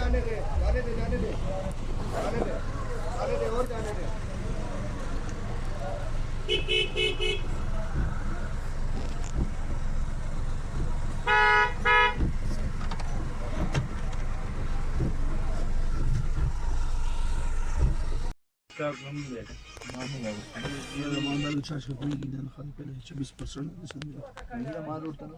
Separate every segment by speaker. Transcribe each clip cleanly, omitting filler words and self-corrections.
Speaker 1: जाने दे जाने दे जाने दे जाने दे जाने दे और जाने दे।
Speaker 2: क्या कम है ये ज़माना तो चाचा कोई नहीं खाली पहले 26%
Speaker 1: ये मार उठता ना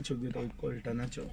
Speaker 2: चौक है तो कोल्टना चौक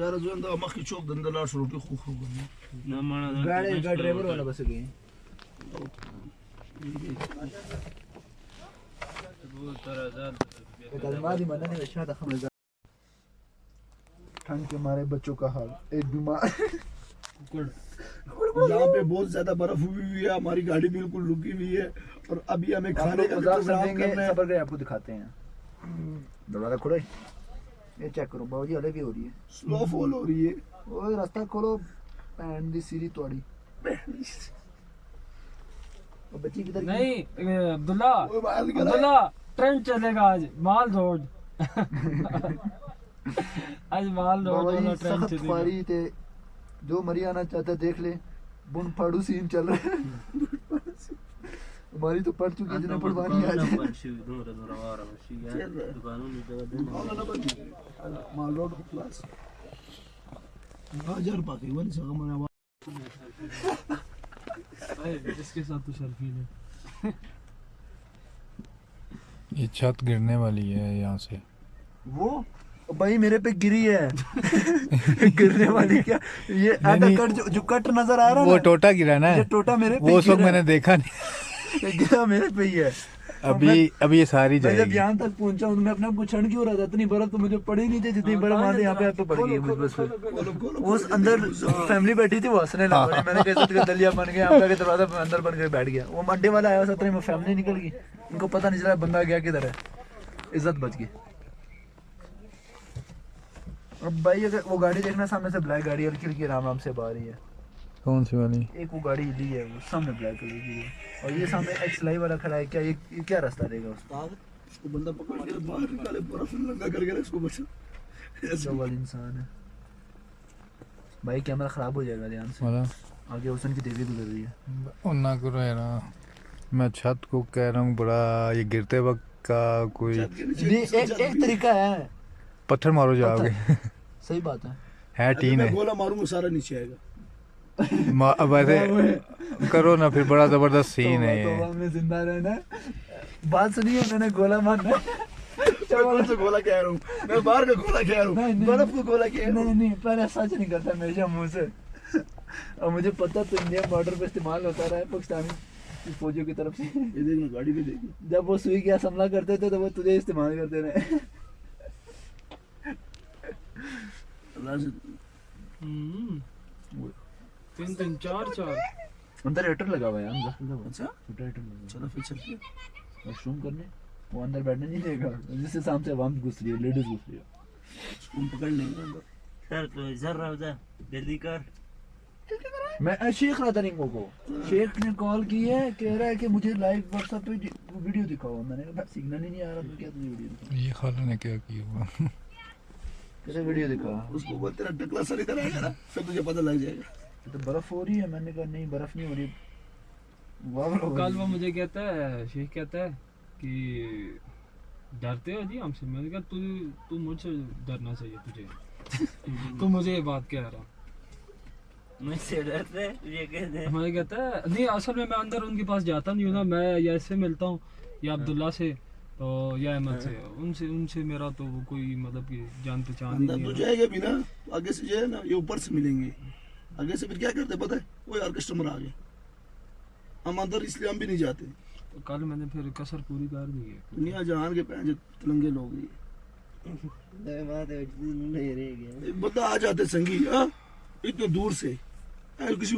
Speaker 2: यार जो अंदर मक्खी चौक दंदर लाश रोटी खो खो गई
Speaker 3: ना माना
Speaker 1: गाड़ी का ड्राइवर वाला बस गई
Speaker 3: वो तरह
Speaker 1: कलमादी मदन ने शायद खबर ठंड के मारे बच्चों का हाल एक बीमार
Speaker 2: यहाँ पे बहुत ज्यादा बर्फ हुई है हमारी गाड़ी बिल्कुल रुकी हुई है और अभी हमें खाने का इंतजाम करना है।
Speaker 1: सबर गए आपको दिखाते हैं दरवाजा खोलो ये चेक करो बाबूजी अलग ही हो रही है
Speaker 2: स्लो फॉल हो रही है
Speaker 1: ओए रास्ता खोलो पैन दी सीरी तोड़ी और बच्ची किधर गई?
Speaker 3: नहीं अब्दुल्ला ट्रेंड चलेगा आज माल रोड आज माल रोड
Speaker 1: बाबा
Speaker 3: वाला
Speaker 1: जी
Speaker 3: ट्रेंड
Speaker 1: सख्त
Speaker 3: चलेगा
Speaker 1: ख्वारी थे जो मरी आना चाहता देख ले बुन फाड़ू सीन चल रहा है हमारी तो पड़ चुकी है जिन्हें पढ़वानी है आज
Speaker 2: माल रोड क्लास 1000 बाकी वन सगा मना
Speaker 3: इसके साथ तो सेल्फी ले
Speaker 4: ये छत गिरने वाली है यहाँ से
Speaker 1: वो भाई मेरे पे गिरी है गिरने वाली क्या ये आधा कट जो कट नजर आ रहा है
Speaker 4: वो
Speaker 1: ना,
Speaker 4: टोटा गिरा ना
Speaker 1: ये टोटा मेरे पे
Speaker 4: वो सब
Speaker 1: गिरा
Speaker 4: मैंने देखा नहीं
Speaker 1: ये गिरा मेरे पे ही है
Speaker 4: अभी ये सारी
Speaker 1: मैं जब
Speaker 4: जाएगी
Speaker 1: यहाँ तक पहुंचा हूँ मैं अपने आप को क्षण क्यों रहा था इतनी बर्फ तो मुझे पड़ी नहीं थी जितनी बर्फ वहां यहाँ पे आप तो पड़ गई है मुझ बस पे उस अंदर फैमिली बैठी थी वो हंसने लगा मैंने कैसे दलिया बन गया यहाँ पे दरवाजा अंदर बन के बैठ गया वो मंडे वाला आया सत्रह में फैमिली निकल गई इनको पता नहीं चला बंदा गया किधर है इज्जत बच गई। अब भाई अगर वो गाड़ी देखना सामने से ब्लैक गाड़ी हल्की हल्की आराम आराम से आ रही है
Speaker 4: कौन सी वाली
Speaker 1: एक वो गाड़ी ली है वो सामने ब्लैक कलर की है और ये सामने एक्स लाई वाला खड़ा है क्या ये क्या रास्ता देगा उसको
Speaker 2: उसको बंदा पकड़ के बाहर निकाले बर्फ लगा करके इसको बचा
Speaker 1: ऐसा वाला इंसान है भाई कैमरा खराब हो जाएगा ध्यान से
Speaker 4: वाला
Speaker 1: आगे हुसन की देवी गुजर रही है
Speaker 4: ना करो यार मैं छत को कह रहा हूँ बड़ा ये गिरते वक्त का कोई
Speaker 1: एक तरीका है
Speaker 4: पत्थर मारो जाओगे
Speaker 1: सही बात
Speaker 4: है टीन है
Speaker 2: गोला मारूंगा सारा नीचे आएगा
Speaker 4: अब ऐसे करो ना फिर बड़ा जबरदस्त सीन है ये
Speaker 1: हमने जिंदा रहना है। बात सुनिए मैंने गोला मारना है।
Speaker 2: कौन सा गोला कह रहा हूँ मैं बाहर का गोला कह रहा हूँ बर्फ को गोला कह रहा हूँ
Speaker 1: नहीं पर सच नहीं करता हमेशा मुंह से और मुझे पता तो इंडियन बॉर्डर पे इस्तेमाल होता रहा है पाकिस्तानी फौजियों की तरफ से।
Speaker 2: ये देखना गाड़ी भी देखी
Speaker 1: जब वो सुई गैस हमला करते थे तो वो तुझे इस्तेमाल करते रहे।
Speaker 3: तीन चार
Speaker 1: अंदर रेटर लगा हुआ है
Speaker 2: अच्छा
Speaker 1: छोटा रेटर लगा
Speaker 2: चलो फिर चलते हैं
Speaker 1: वॉशरूम करने वो अंदर बैठने नहीं देगा जिससे सामने आवाम घुस रही है लेडीज घुस रही है
Speaker 2: हम पकड़ लेंगे अंदर
Speaker 5: सर तो जरा जल्दी कर
Speaker 1: मैं शेख रहा था रिंगो को शेख ने कॉल की है कह रहा है कि मुझे लाइव व्हाट्सएप पे वीडियो दिखाओ मैंने कहा सिग्नल ही नहीं आ रहा तो क्या तुझे वीडियो दिखाऊं
Speaker 4: ये खाला ने क्या किया हुआ
Speaker 1: कैसे वीडियो दिखा
Speaker 2: उसको बोलते ना टकला सर इधर आएगा ना फिर तुझे पता लग जाएगा
Speaker 1: तो बर्फ हो रही है मैंने कहा नहीं बर्फ नहीं हो रही
Speaker 3: कल वो मुझे कहता है शेख कहता है कि डरते हो जी हमसे मैंने कहा तू मुझसे डरना चाहिए तुझे तू मुझे ये बात कह रहा
Speaker 5: मुझसे डरते ये कहते
Speaker 3: हमें कहता है नहीं असल में मैं अंदर उनके पास जाता नहीं हूँ ना मैं या इससे मिलता हूँ या अब्दुल्ला से तो या अहमद से उनसे मेरा तो वो कोई मतलब कि जान पहचान ही
Speaker 2: अंदर
Speaker 3: नहीं
Speaker 2: तो
Speaker 3: है।
Speaker 2: जाएगा भी ना आगे से जाए ना ये ऊपर से मिलेंगे आगे से फिर क्या करते पता है वो यार कस्टमर आ गए हम अंदर इसलिए हम भी नहीं जाते
Speaker 3: तो कल मैंने फिर कसर पूरी कर दी है
Speaker 2: दुनिया जहान के पैंजे तिलंगे लोग ये
Speaker 5: बात है नहीं रह गया
Speaker 2: एक बंदा आ जाते संगी हाँ इतने दूर से किसी